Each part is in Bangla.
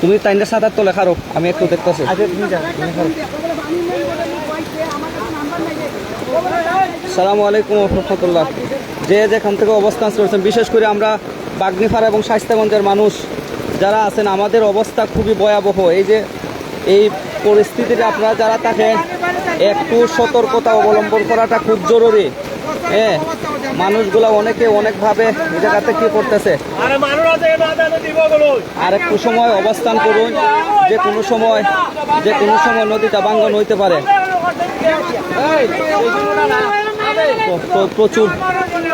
তুমি তাইনটা ৭ লেখা রো, আমি একটু দেখতেছি। আসসালামু আলাইকুম রহমতুল্লাহ। যে যেখান থেকে অবস্থান করছেন, বিশেষ করে আমরা বাগনিপাড়া এবং শায়েস্তাগঞ্জের মানুষ যারা আছেন, আমাদের অবস্থা খুবই ভয়াবহ। এই পরিস্থিতিতে আপনারা যারা থাকেন, একটু সতর্কতা অবলম্বন করাটা খুব জরুরি। হ্যাঁ, মানুষগুলা অনেকভাবে এই জায়গাতে কি করতেছে, আর একটু সময় অবস্থান করুন। যে কোনো সময় নদীটা ভাঙ্গন হইতে পারে।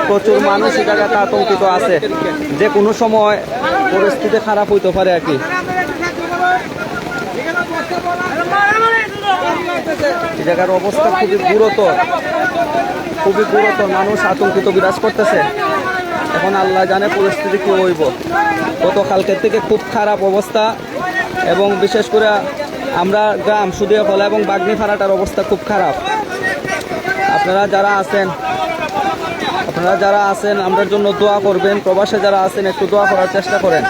প্রচুর মানুষ এই জায়গাতে আতঙ্কিত আছে, যে কোনো সময় পরিস্থিতি খারাপ হইতে পারে আর কি। এই জায়গার অবস্থা খুবই গুরুতর, মানুষ আতঙ্কিত বিরাজ করতেছে। এখন আল্লাহ জানে পরিস্থিতি কি হইব। গতকালকের থেকে খুব খারাপ অবস্থা, এবং বিশেষ করে আমরা গ্রাম সুদিয়াখলা এবং বাগনিপাড়াটার অবস্থা খুব খারাপ। আপনারা যারা আছেন আমাদের জন্য দোয়া করবেন। প্রবাসে যারা আছেন একটু দোয়া করার চেষ্টা করেন।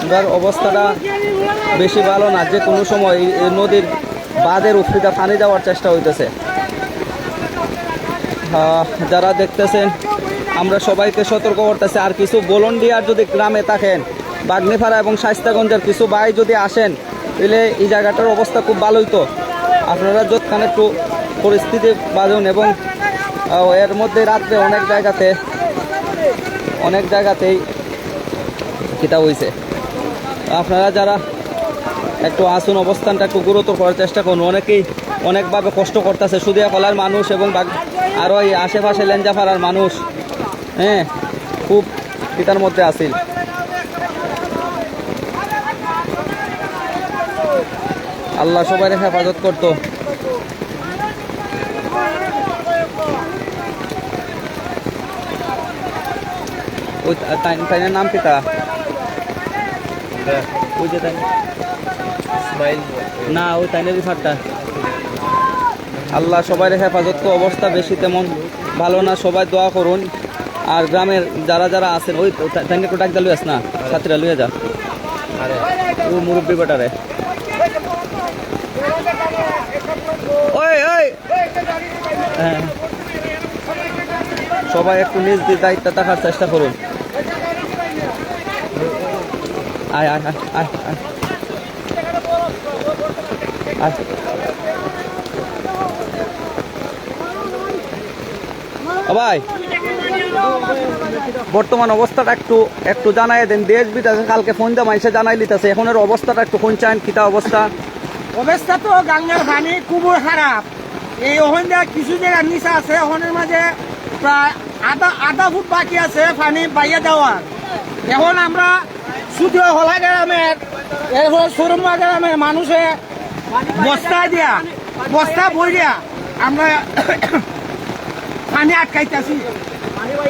এবার অবস্থাটা বেশি ভালো না, যে কোনো সময় এই নদীর বাঁধের উপরিটা পানি দেওয়ার চেষ্টা হইতেছে। যারা দেখতেছেন, আমরা সবাইকে সতর্ক করতেছি। আর কিছু ভলান্টিয়ার যদি গ্রামে থাকেন, বাগনিপাড়া এবং শায়েস্তাগঞ্জের কিছু ভাই যদি আসেন, তাহলে এই জায়গাটার অবস্থা খুব ভালোই। তো আপনারা যতখানে একটু পরিস্থিতি বাজুন। এবং এর মধ্যে রাত্রে অনেক জায়গাতেই কিতা হয়েছে। আপনারা যারা একটু আসুন, অবস্থানটা একটু গুরুতর করার চেষ্টা করুন। অনেকভাবে কষ্ট করতেছে সুদিয়াখলার মানুষ এবং আরও এই আশেপাশে লেঞ্জাপাড়ার মানুষ। হ্যাঁ, খুব কিতার মধ্যে আসিল। আল্লাহ সবাই হেফাজত করতো। ওই তাইনের নাম কিতা? ওই যে তাই না, ওই তাইনের রিফারটা। আল্লাহ সবাই হেফাজত তো। অবস্থা বেশি তেমন ভালো না, সবাই দোয়া করুন। আর গ্রামের যারা আছেন, ওই তাইনে একটু ডাক লুই আস না, ছাত্রীরা লুয়ে যা। ও মুরব্বী বেটারে, হ্যাঁ, সবাই একটু নিজ দায়িত্ব থাকার চেষ্টা করুন। আয় আয় আয় আয় আয় আয়। ভাই, বর্তমান অবস্থাটা একটু জানাই দেন। দেশ বিদেশে কালকে ফোন দিয়ে মানুষে জানাই লিতেছে, এখনের অবস্থাটা একটু কোন চান কিতা অবস্থা? অবস্থা তো গাঙ্গের পানি খুবই খারাপ। এই ওখান দিয়ে কিছু জায়গার নিচে আছে, ওখানের মাঝে প্রায় আধা ফুট বাকি আছে পানি বাইয়া দেওয়ার। এখন আমরা সুদিয়াখলা গ্রামের, এরপর সরুমা গ্রামের মানুষে বস্তা বইয়া আমরা পানি আটকাইতেছি।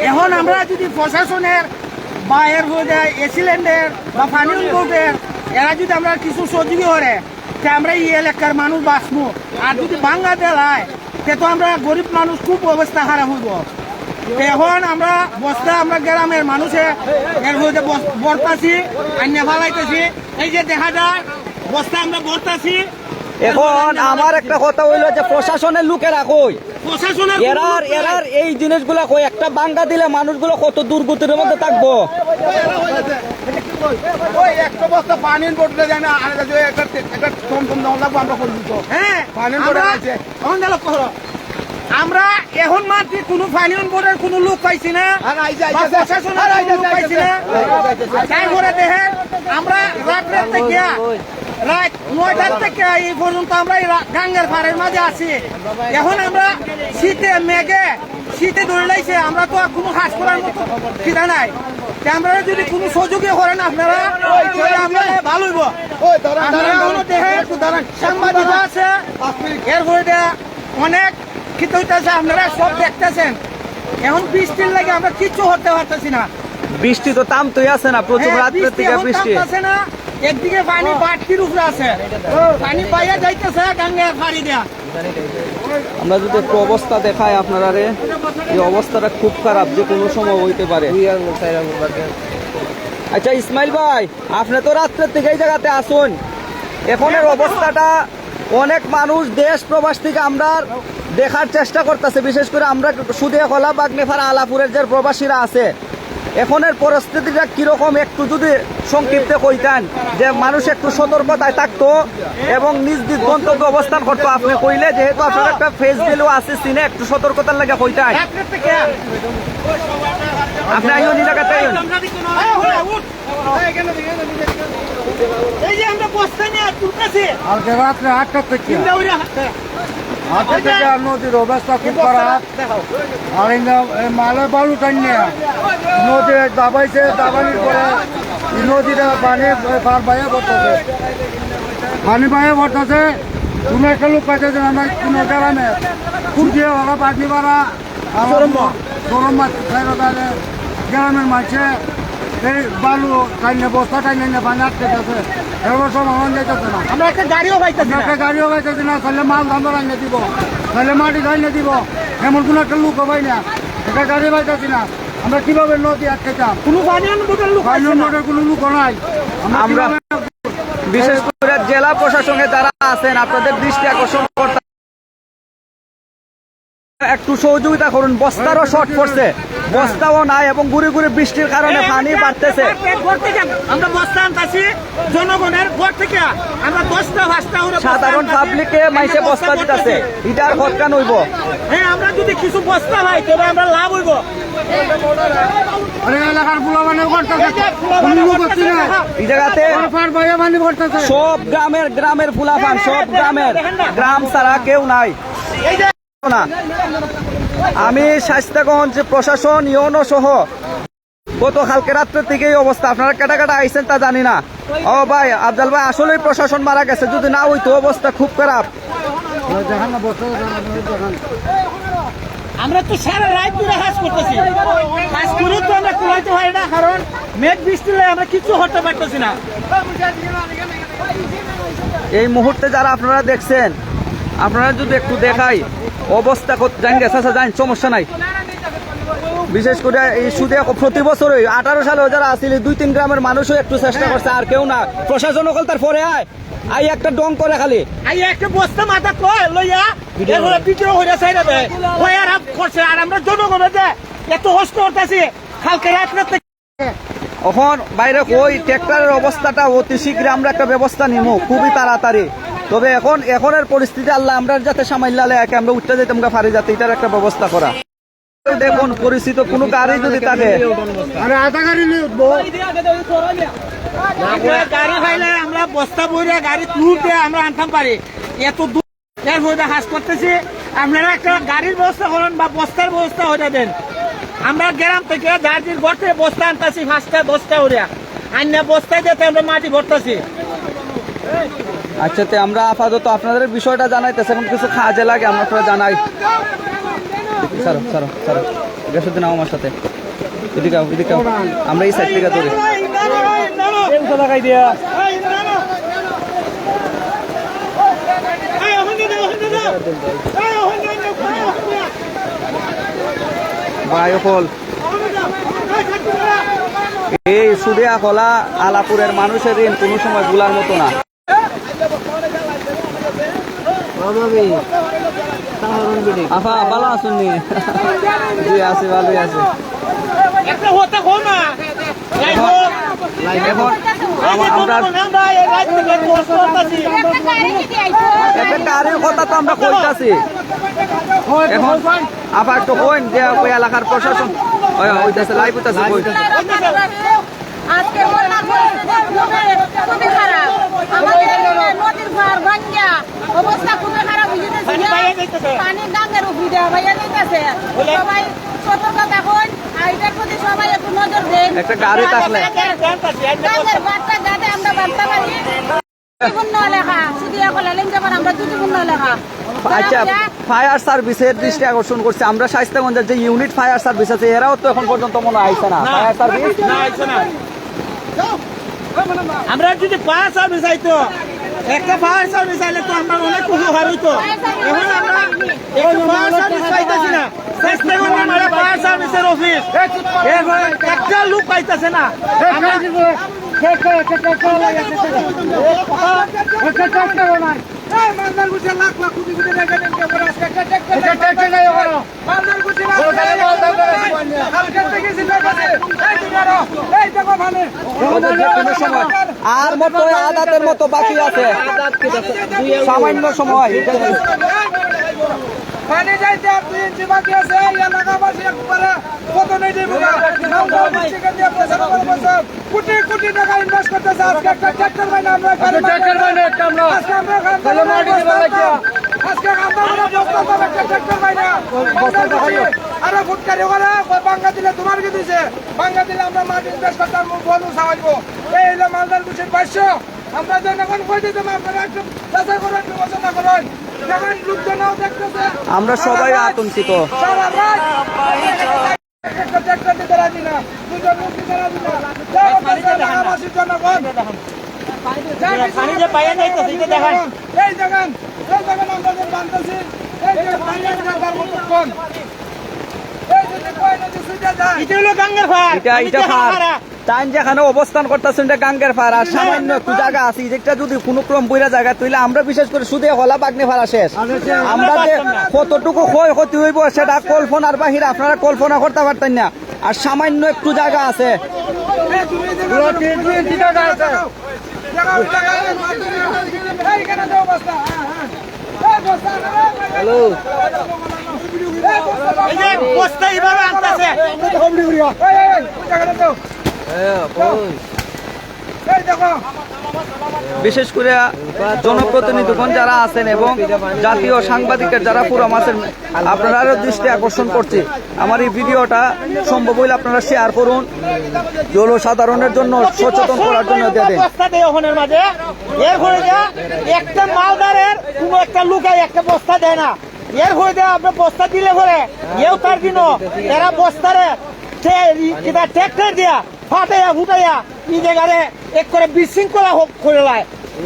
এখন আমরা যদি প্রশাসনের বা এর এসিল্যান্ডের বা পানি বোর্ডের এরা যদি আমরা কিছু সহযোগী করে, আমরা এই এলাকার মানুষ বাঁচবো। আর যদি ভাঙ্গা দেয়, সে তো আমরা গরিব মানুষ, খুব অবস্থা খারাপ হইব। এখন আমরা গ্রামের মানুষে এর মধ্যে বর্তাছি, আইনে ফালাইতেছি। এই যে দেখা যায় বস্তা আমরা বর্তাছি। এখন আমার একটা কথা হইলো যে প্রশাসনের লোকেরা কই, এরার এই জিনিসগুলা কই, একটা বাঙ্গা দিলে মানুষগুলো কত দুর্গতির মধ্যে থাকবো। একটা বস্তা পানির বোতলে যায় না, একটা টমটম দেওয়া লাগবো আমরা করে দিত। হ্যাঁ, পানির বোতল আছে। আমরা এখন মাত্র কোনো ফাইনাল বোর্ডের কোনো লোক পাইছি না, প্রশাসনের লোক পাইছি না। তাই করে দেখেন, আমরা রাত 9টার থেকে এই পর্যন্ত আমরা গাঙ্গের পাড়ের মাঝে আছি। এখন আমরা শীতে ধরে লাইছে, আমরা তো কোনো হাস করার মতো খিদা নাই। আমরা যদি কোনো সহযোগী করেন আপনারা, আমরা ভালো হইব। সাংবাদিক আছে, এরপরে অনেক খিত হইতেছে, আপনারা সব দেখতেছেন। এখন বৃষ্টির লাগে আমরা কিচ্ছু হতে পারতেছি না। বৃষ্টি তো থামতেই আছে না, প্রচুর রাত্রের থেকে বৃষ্টি আছে না। একদিকে পানি বাড়তির উপরে আছে, পানি পাইয়া যাইতেছে গাঙ্গের ফাড়ি দেয়া। আমরা যদি একটু অবস্থা দেখাই আপনারা, এই অবস্থাটা খুব খারাপ, যে কোনো সময় হইতে পারে। আচ্ছা ইসমাইল ভাই, আপনি তো রাত্রের থেকে এই জায়গাতে আসুন, এখনের অবস্থাটা অনেক মানুষ দেশ প্রবাস থেকে আমরা দেখার চেষ্টা করতেছে, বিশেষ করে আমরা সুদিয়াখলা বাগনিপাড়া আলাপুরের যে প্রবাসীরা আছে, এখনের পরিস্থিতিটা কিরকম একটু যদি সংক্ষিপ্তে কইতেন, যে মানুষ একটু সতর্কতায় থাকতো এবং নিজ নিজ গন্তব্যে অবস্থান করতো। আপনি কইলে যেহেতু আপনার একটা ফেস ভ্যালু আছে সিনে, একটু সতর্কতার লাগে কইতেন। আপনি আইন জায়গাতে আইন। এই যে আমরা বস্তা নিয়ে তুলতেছি কালকে রাত্রে 8টা থেকে নদীর অবস্থা খুব খারাপ। আর এই মালে বালু টানিয়ে নদী দাবাইছে, দাবানির পরে এই নদীটা পানি পার বাইয়ে পড়তেছে, পানি বাইয়ে পড়তেছে। কোনো একটা লোক পাইতেছে আমরা কোনো গ্রামে কুটিয়ে ওরা পাখি পাড়া গরম মাছ গ্রামের মাঝে এই বালু টাইনে বস্তা টাইনে পানি আটকে গেছে, এবার সব হন যাইতেছে না। আমরা একটা গাড়িও পাইতেছি একটা গাড়িও পাইতেছি না, তাহলে মাল ধান্দা রাইনে দিব, তাহলে মাটি রাইনে দিব, এমন কোনো একটা লোক পাই না, একটা গাড়ি পাইতেছি না। আমরা কিভাবে নদী আটকেতাম? কোনো বানিয়ান বোটের লোক পাইন মোটর কোনো লোক নাই। আমরা বিশেষ করে জেলা প্রশাসনে যারা আছেন, আপনাদের দৃষ্টি আকর্ষণ করতে একটু সহযোগিতা করুন। বস্তারও শর্ট পড়ছে, বস্তাও নাই এবং গুড়ি গুড়ি বৃষ্টির কারণে পানি বাড়তেছে। আমরা বস্তা আনতেছি জনগণের ঘর থেকে, আমরা 10টা 5টা সাধারণ পাবলিকে মাইসে বস্তা দিতেছে, এটার খরচা নইব। হ্যাঁ, আমরা যদি কিছু বস্তা হয় তবে আমরা লাভ হইব। আরে এলাকার পোলা মানে করতেছে, কোনো লোক হচ্ছে না এই জায়গাতে পার বাইয়ে পানি পড়তেছে। সব গ্রামের ফুলাফান, সব গ্রাম ছাড়া কেউ নাই না। আমি স্বাস্থ্যগঞ্জ প্রশাসন ইউনো সহ গত কালকে রাত্রের থেকে এই অবস্থা। আপনারা কেটা কেটা আইসেন তা জানি না। ও ভাই আফজাল ভাই, আসলেই প্রশাসন মারা গেছে, যদি না হইতো অবস্থা খুব খারাপ। আমরা তো সারা রাত ধরে কাজ করতেছি, কাজ করে তো আমরা কুলাইতে হয় না, কারণ মেঘ বৃষ্টি হলে আমরা কিছু করতে পারতেছি না। এই মুহূর্তে যারা আপনারা দেখছেন, আপনারা যদি একটু দেখাই অবস্থা জান গেছে, জান সমস্যা নাই। বিশেষ করে এই সুদে প্রতি বছরই 18 সালে যারা আসলে 2-3 গ্রামের মানুষও একটু চেষ্টা করছে, আর কেউ না। প্রশাসন কল তার পরে আই একটা ডং করে খালি একটা বস্তা মাথা লইয়া ভিডিও হইয়া চাইরা দেয় ওই আর করছে, আর আমরা জনগণের যে এত কষ্ট করতেছি কালকে রাত্রে। এখন বাইরে ওই ট্র্যাক্টরের অবস্থাটা অতি শীঘ্র আমরা একটা ব্যবস্থা নিব, খুবই তাড়াতাড়ি। তবে এখনের পরিস্থিতি আল্লাহ আমরা যাতে সামাইলালে একে আমরা উঠতে যেতে আমরা পারি, যাতে এটার একটা ব্যবস্থা করা। দেখুন পরিচিত কোনো গাড়ি যদি থাকে, আরে আধা গাড়ি নিয়ে উঠবো, গাড়ি খাইলে আমরা বস্তা বইরে গাড়ি তুলতে আমরা আনতাম পারি, এত দূর কাজ করতেছি। আপনারা একটা গাড়ির ব্যবস্থা করেন বা বস্তার ব্যবস্থা হয়ে দেন। আমরা গ্রাম থেকে দার্জির ঘর থেকে বস্তা আনতেছি 5টা 10টা ওরিয়া আন্য বস্তায় যেতে আমরা মাটি ভরতেছি। আচ্ছা, আমরা আপাতত আপনাদের বিষয়টা জানাইতেছে, এখন কিছু কাজে লাগে আমরা জানাই। সারো সারো সারো গেছো দিন আমার সাথে, এদিকে আমরা এই সাইড থেকে ধরি। বায়ুফল এই সুদিয়াখলা আলাপুরের মানুষের ঋণ কোনো সময় ভুলার মতো না। আফা ভালো আছেন নি? জি আছি, ভালোই আছে। এখন একটা গাড়ির কথা তো আমরা কইতাছি, এখন আবার একটু কইন যে ওই এলাকার প্রশাসন হইতাছে, লাইভ হইতাছে। আজকে বন্যার পরিস্থিতি খুবই খারাপ, আমাদের নদীর পার ভাঙ্গা অবস্থা খুবই খারাপ হয়ে যেতেছে, পানি গাঙ্গের উপরে ভাইয়া যাইতেছে। সবাই সতর্ক থাকুন, এটার প্রতি সবাই একটু নজর দেন। একটা গাড়ি থাকলে গাঙ্গের বার্তা যাতে আমরা বার্তা পারি। ত্রিপূর্ণ এলাকা সুদিয়াখলা লিঙ্গাপাড়া, আমরা ত্রিপূর্ণ এলাকা। আচ্ছা, ফায়ার সার্ভিসের দৃষ্টি আকর্ষণ করছে, আমরা স্বাস্থ্যগঞ্জের যে ইউনিট ফায়ার সার্ভিস আছে এরাও তো এখন পর্যন্ত মনে আইছে না। ফায়ার সার্ভিস আমরা যদি ফায়ার সার্ভিস আইতো, একটা ফায়ার সার্ভিস আইলে তো আমরা অনেক কিছু হারিত। এখন আমরা ফায়ার সার্ভিস পাইতেছি না। স্বাস্থ্যকর্মী মানে ফায়ার সার্ভিসের অফিস এরপরে একটা লোক পাইতেছে না আর মতো আদাতের মতো বাকি আছে, সামান্য সময়। পানি যাইতে আর 2 ইঞ্চি বাকি আছে। এলাকাবাসী একবারে কত নেই দেবো কোটি কোটি টাকা ইনভেস্ট করতেছে। আজকে একটা ট্রাক্টর বাইনা আমরা আজকে আমরা ট্রাক্টর বাইনা আরো ফুটকারি ওরা বাঙ্গা দিলে তোমার কি দিছে, বাঙ্গা দিলে আমরা মাটি ইনভেস্ট করতাম বলু সাহায্য। এই হলো মালদার কুচির 500। আমরা জনগণ কই দিতাম, আপনারা একটু যাচাই করেন, বিবেচনা করেন। যখন লোকজনও দেখতেছে আমরা সবাই আতঙ্কিত। সারা রাত একটা ট্রাক্টর দিতে রাজি না, দুজন লোক দিতে রাজি না। এলাকাবাসীর জনগণ পানি যে পাইয়া যাইতেছে এটা দেখেন, এই দেখেন আমরা যে বানতেছি, এই যে পানি যাবার মতো কোন এই যদি কই নদী সুজা যায়, এটা হলো গাঙ্গের ফার। এটা ফার টাইম যেখানে অবস্থান করতেছেন এটা গাঙ্গের ফার। আর সামান্য একটু জায়গা আছে, যেটা যদি কোনো ক্রম বইরা জায়গা তুইলে আমরা বিশেষ করে শুধু হলা বাগনি ফারা শেষ। আমরা যে কতটুকু ক্ষতি হইব সেটা কল্পনার বাহিরে, আপনারা কল্পনা করতে পারতেন না। আর সামান্য একটু জায়গা আছে, হ্যালো এই যে বস্তা এইভাবে আনতেছে, এই দেখো বিশেষ করে জনপ্রতিনিধিগণ যারা আছেন এবং জাতীয় সাংবাদিকের যারা পুরো মাসের, আপনারা আরো দৃষ্টি আকর্ষণ করছি, আমার এই ভিডিওটা সম্ভব হইলে আপনারা শেয়ার করুন, জনসাধারণের জন্য সচেতন করার জন্য দিয়ে দেন। বস্তা দেয় ওখানের মাঝে, এর হয়ে যা একটা মালদারের কোনো একটা লুকায় একটা বস্তা দেয় না। এর হয়ে যা আপনি বস্তা দিলে পরে এও তার দিন এরা বস্তারে ট্রাক্টর দিয়া ফাটাইয়া ফুটাইয়া এই জায়গায় এক করে বিশৃঙ্খলা করে লাই।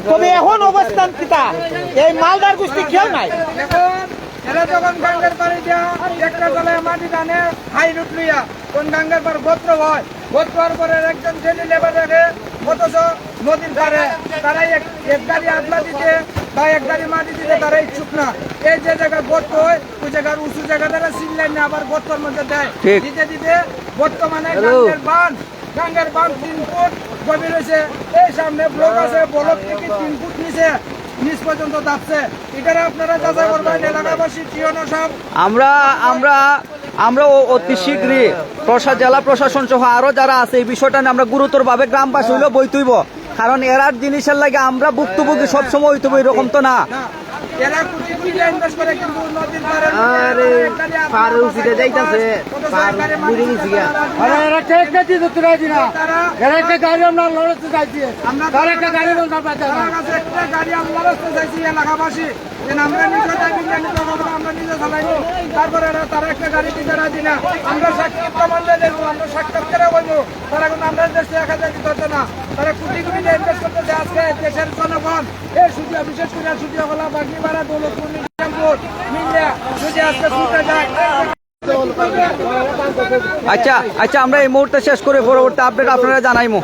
তবে এখন অবস্থান কিতা এই মালদার গোষ্ঠী কেউ নাই। এরা যখন গাঙ্গের পাড়ি দিয়া একটা জলে মাটি টানে হাই রুট লইয়া কোন গাঙ্গের পার গোত্র হয়, গোত্র হওয়ার পরে একজন ডেলি লেবার রাখে, অথচ নদীর পারে তারাই এক গাড়ি আদলা দিতে বা এক গাড়ি মাটি দিতে তারা ইচ্ছুক না। এই যে জায়গায় গোত্র হয় ওই জায়গার উঁচু জায়গা তারা চিনলেন না, আবার গোত্রর মধ্যে দেয় দিতে দিতে বর্তমানে গাঙ্গের বাঁধ 3 ফুট গভীর হয়েছে। এই সামনে ব্লক আছে, ব্লক থেকে 3 ফুট নিচ পর্যন্ত যাচ্ছে। এটারে আপনারা যাচাই করবেন এলাকাবাসী টিওনো সব। আমরা অতি শীঘ্রই জেলা প্রশাসন সহ আরো যারা আছে এই বিষয়টা নিয়ে আমরা গুরুতরভাবে গ্রামবাসী হইলেও বই তুইব, কারণ এরার জিনিসের লাগে আমরা ভুক্তভোগী সবসময় হইতে এরকম তো না। এরা কোটি কোটি ইনভেস্ট করে কিন্তু নদীর পারে পারে উচিতে যাইতাছে বুড়ি গেছি আরে এরা ঠিক কাটি দিতে রাজি না। এরা একটা গাড়ি আমরা লড়তে চাইছি, আমরা একটা গাড়ি আমরা পাচ্ছি না। একটা গাড়ি আমরা লড়তে চাইছি এলাকাবাসী, যে আমরা নিজে ড্রাইভিং আমরা নিজে চালাইনি, তারপরে তারা একটা গাড়ি দিতে রাজি না। আমরা সাক্ষী প্রমাণ দেবো, আমরা সাক্ষাৎকারে বলবো, তারা কিন্তু আমরা দেশে 1000 দিতে হচ্ছে না। তারা কোটি কোটি ইনভেস্ট করতেছে। আজকে দেশের জনগণ এই সুবিধা বিশেষ করে সুবিধা হলা বাগনিপাড়া দৌলতপুর নিজামপুর মিলিয়া যদি আজকে ছুটে যায়। আচ্ছা আমরা এই মুহূর্তে শেষ করে পরবর্তী আপডেট আপনারা জানাইমু।